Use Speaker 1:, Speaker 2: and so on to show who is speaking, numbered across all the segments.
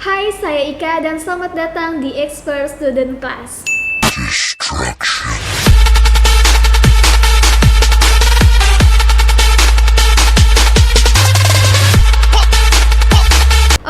Speaker 1: Hai, saya Ika dan selamat datang di Expert Student Class.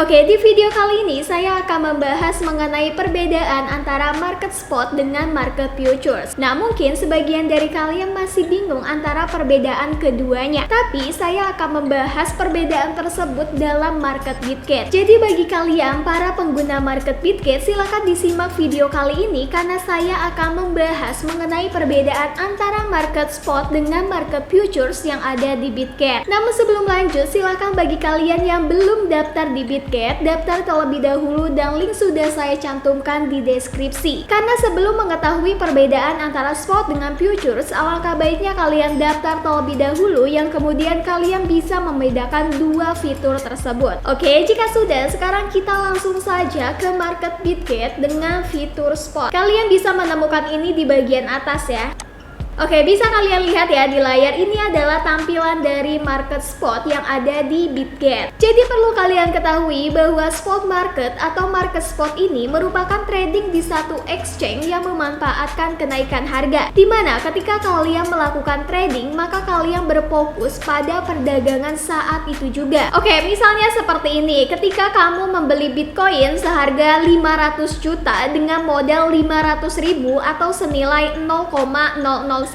Speaker 1: Oke, di video kali ini saya akan membahas mengenai perbedaan antara market spot dengan market futures. Nah, mungkin sebagian dari kalian masih bingung antara perbedaan keduanya. Tapi saya akan membahas perbedaan tersebut dalam market Bitget. Jadi bagi kalian para pengguna market Bitget, silakan disimak video kali ini karena saya akan membahas mengenai perbedaan antara market spot dengan market futures yang ada di Bitget. Namun sebelum lanjut, silakan bagi kalian yang belum daftar di Bitget, daftar terlebih dahulu dan link sudah saya cantumkan di deskripsi. Karena sebelum mengetahui perbedaan antara spot dengan futures, alangkah baiknya kalian daftar terlebih dahulu yang kemudian kalian bisa membedakan dua fitur tersebut. Oke, jika sudah, sekarang kita langsung saja ke market Bitget dengan fitur spot. Kalian bisa menemukan ini di bagian atas ya. Oke, bisa kalian lihat ya di layar, ini adalah tampilan dari market spot yang ada di Bitget. Jadi perlu kalian ketahui bahwa spot market atau market spot ini merupakan trading di satu exchange yang memanfaatkan kenaikan harga. Dimana ketika kalian melakukan trading, maka kalian berfokus pada perdagangan saat itu juga. Oke, misalnya seperti ini, ketika kamu membeli Bitcoin seharga 500 juta dengan modal 500.000 atau senilai 0,001.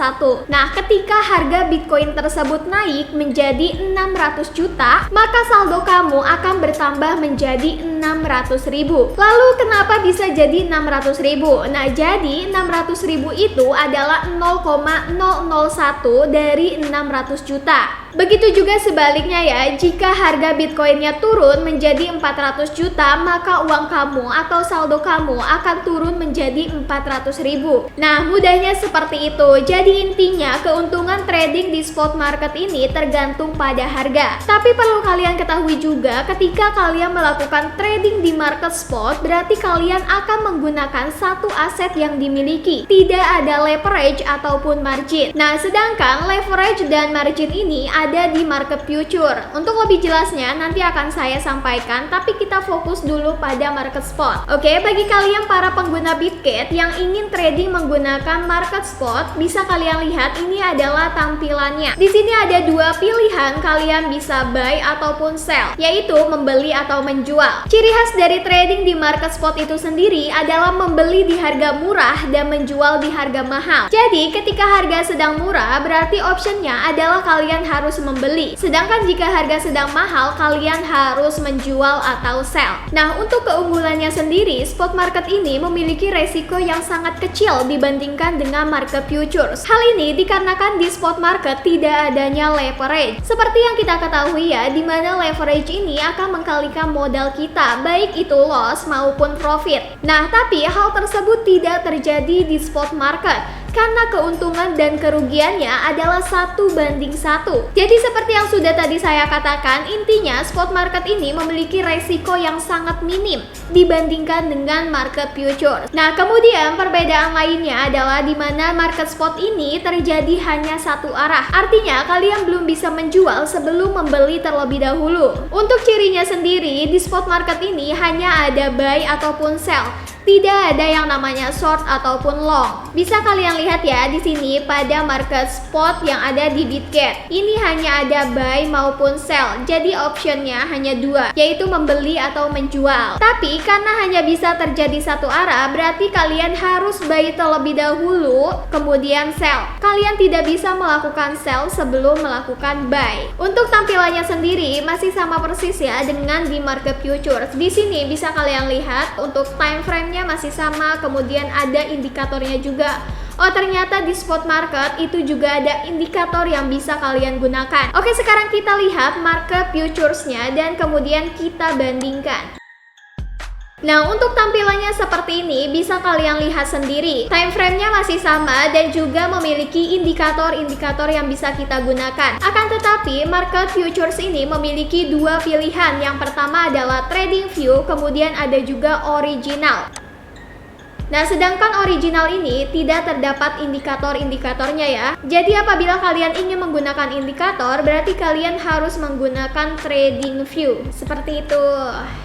Speaker 1: Nah, ketika harga Bitcoin tersebut naik menjadi 600 juta, maka saldo kamu akan bertambah menjadi 600.000. Lalu kenapa bisa jadi 600.000? Nah, jadi 600.000 itu adalah 0,001 dari 600 juta. Begitu juga sebaliknya ya, jika harga Bitcoinnya turun menjadi 400 juta, maka uang kamu atau saldo kamu akan turun menjadi 400.000. Nah, mudahnya seperti itu. Jadi intinya keuntungan trading di spot market ini tergantung pada harga. Tapi perlu kalian ketahui juga, ketika kalian melakukan trading di market spot, berarti kalian akan menggunakan satu aset yang dimiliki. Tidak ada leverage ataupun margin. Nah, sedangkan leverage dan margin ini ada di market future. Untuk lebih jelasnya nanti akan saya sampaikan, tapi kita fokus dulu pada market spot. Oke, bagi kalian para pengguna Bitget yang ingin trading menggunakan market spot, bisa kalian lihat ini adalah tampilannya. Di sini ada dua pilihan, kalian bisa buy ataupun sell, yaitu membeli atau menjual. Ciri khas dari trading di market spot itu sendiri adalah membeli di harga murah dan menjual di harga mahal. Jadi ketika harga sedang murah, berarti optionnya adalah kalian harus membeli. Sedangkan jika harga sedang mahal, kalian harus menjual atau sell. Nah, untuk keunggulannya sendiri, spot market ini memiliki resiko yang sangat kecil dibandingkan dengan market futures. Hal ini dikarenakan di spot market tidak adanya leverage. Seperti yang kita ketahui ya, di mana leverage ini akan mengkalikan modal kita, baik itu loss maupun profit. Nah, tapi hal tersebut tidak terjadi di spot market karena keuntungan dan kerugiannya adalah 1:1. Jadi seperti yang sudah tadi saya katakan, intinya spot market ini memiliki resiko yang sangat minim dibandingkan dengan market future. Nah, kemudian perbedaan lainnya adalah di mana market spot ini terjadi hanya satu arah. Artinya kalian belum bisa menjual sebelum membeli terlebih dahulu. Untuk cirinya sendiri, di spot market ini hanya ada buy ataupun sell. Tidak ada yang namanya short ataupun long. Bisa kalian lihat ya di sini pada market spot yang ada di Bitget. Ini hanya ada buy maupun sell. Jadi optionnya hanya dua, yaitu membeli atau menjual. Tapi karena hanya bisa terjadi satu arah, berarti kalian harus buy terlebih dahulu, kemudian sell. Kalian tidak bisa melakukan sell sebelum melakukan buy. Untuk tampilannya sendiri masih sama persis ya dengan di market futures. Di sini bisa kalian lihat untuk time frame masih sama, kemudian ada indikatornya juga. Oh, ternyata di spot market itu juga ada indikator yang bisa kalian gunakan. Oke, sekarang kita lihat market futuresnya dan kemudian kita bandingkan. Nah, untuk tampilannya seperti ini bisa kalian lihat sendiri. Time frame-nya masih sama dan juga memiliki indikator-indikator yang bisa kita gunakan. Akan tetapi, market futures ini memiliki dua pilihan. Yang pertama adalah trading view, kemudian ada juga original. Nah, sedangkan original ini tidak terdapat indikator-indikatornya ya. Jadi apabila kalian ingin menggunakan indikator, berarti kalian harus menggunakan trading view. Seperti itu.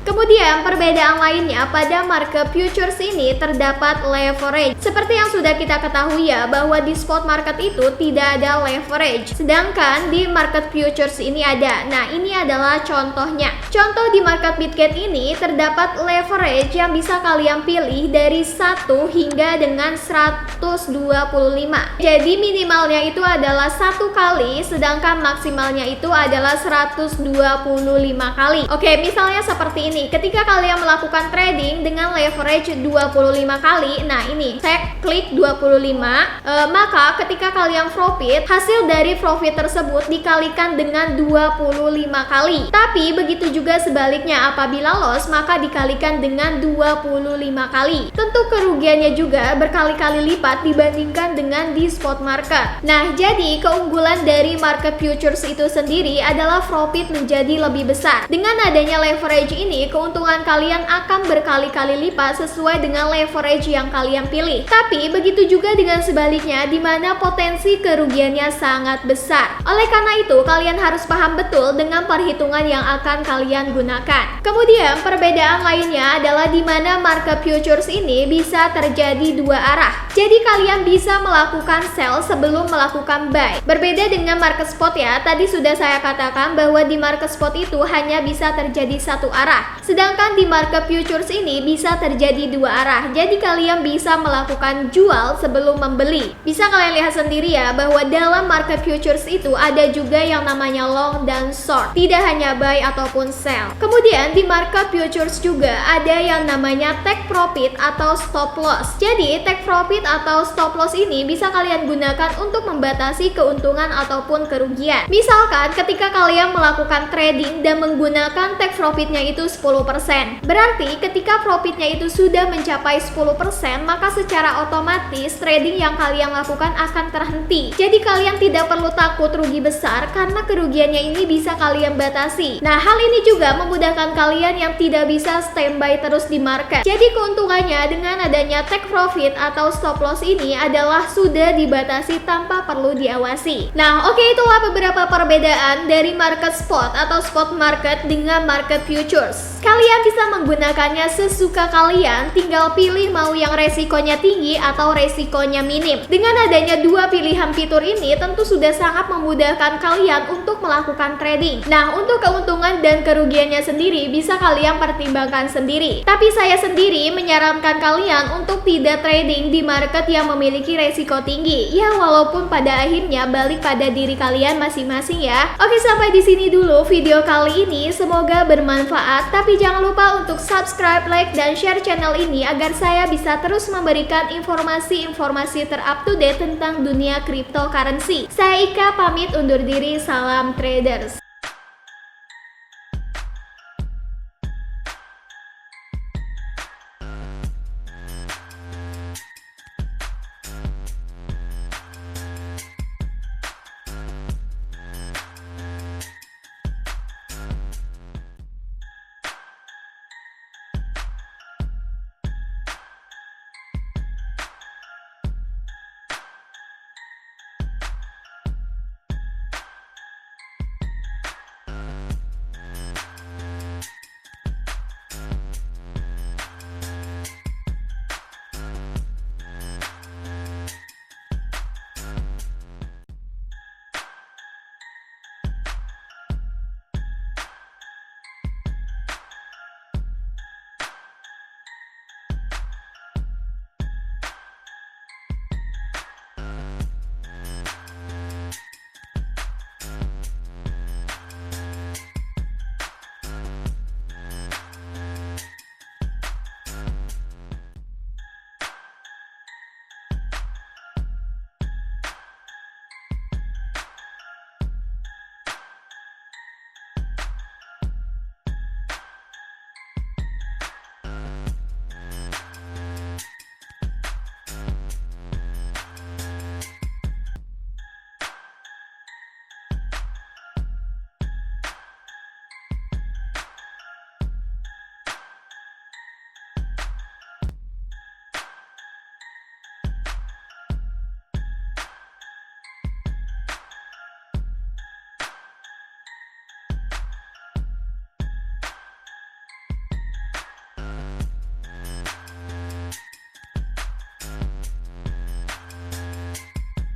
Speaker 1: Kemudian perbedaan lainnya pada market futures ini terdapat leverage. Seperti yang sudah kita ketahui ya, bahwa di spot market itu tidak ada leverage. Sedangkan di market futures ini ada. Nah, ini adalah contohnya. Contoh di market Bitget ini terdapat leverage yang bisa kalian pilih dari 1 hingga dengan 125. Jadi minimalnya itu adalah 1 kali, sedangkan maksimalnya itu adalah 125 kali. Oke, misalnya seperti ini. Ketika kalian melakukan trading dengan leverage 25 kali, nah ini saya klik 25, maka ketika kalian profit, hasil dari profit tersebut dikalikan dengan 25 kali. Tapi begitu juga sebaliknya, apabila loss maka dikalikan dengan 25 kali. Tentu kerugiannya juga berkali-kali lipat dibandingkan dengan di spot market. Nah, jadi keunggulan dari market futures itu sendiri adalah profit menjadi lebih besar. Dengan adanya leverage ini, keuntungan kalian akan berkali-kali lipat sesuai dengan leverage yang kalian pilih. Tapi begitu juga dengan sebaliknya, di mana potensi kerugiannya sangat besar. Oleh karena itu, kalian harus paham betul dengan perhitungan yang akan kalian gunakan. Kemudian perbedaan lainnya adalah di mana market futures ini bisa terjadi dua arah. Jadi kalian bisa melakukan sell sebelum melakukan buy. Berbeda dengan market spot ya, tadi sudah saya katakan bahwa di market spot itu hanya bisa terjadi satu arah. Sedangkan di market futures ini bisa terjadi dua arah. Jadi kalian bisa melakukan jual sebelum membeli. Bisa kalian lihat sendiri ya, bahwa dalam market futures itu ada juga yang namanya long dan short. Tidak hanya buy ataupun sell. Kemudian di market futures juga ada yang namanya take profit atau stop loss. Jadi take profit atau stop loss ini bisa kalian gunakan untuk membatasi keuntungan ataupun kerugian. Misalkan ketika kalian melakukan trading dan menggunakan take profitnya itu 10%. Berarti ketika profitnya itu sudah mencapai 10%, maka secara otomatis trading yang kalian lakukan akan terhenti. Jadi kalian tidak perlu takut rugi besar karena kerugiannya ini bisa kalian batasi. Nah, hal ini juga memudahkan kalian yang tidak bisa standby terus di market. Jadi keuntungannya dengan adanya take profit atau stop loss ini adalah sudah dibatasi tanpa perlu diawasi. Nah, oke, itulah beberapa perbedaan dari market spot atau spot market dengan market futures. Kalian bisa menggunakannya sesuka kalian, tinggal pilih mau yang resikonya tinggi atau resikonya minim. Dengan adanya dua pilihan fitur ini tentu sudah sangat memudahkan kalian untuk melakukan trading. Nah, untuk keuntungan dan kerugiannya sendiri bisa kalian pertimbangkan sendiri. Tapi saya sendiri menyarankan kalian untuk tidak trading di market yang memiliki resiko tinggi. Ya, walaupun pada akhirnya balik pada diri kalian masing-masing ya. Oke, sampai di sini dulu video kali ini. Semoga bermanfaat. Tapi jangan lupa untuk subscribe, like, dan share channel ini agar saya bisa terus memberikan informasi-informasi terupdate tentang dunia cryptocurrency. Saya Ika pamit undur diri, salam traders.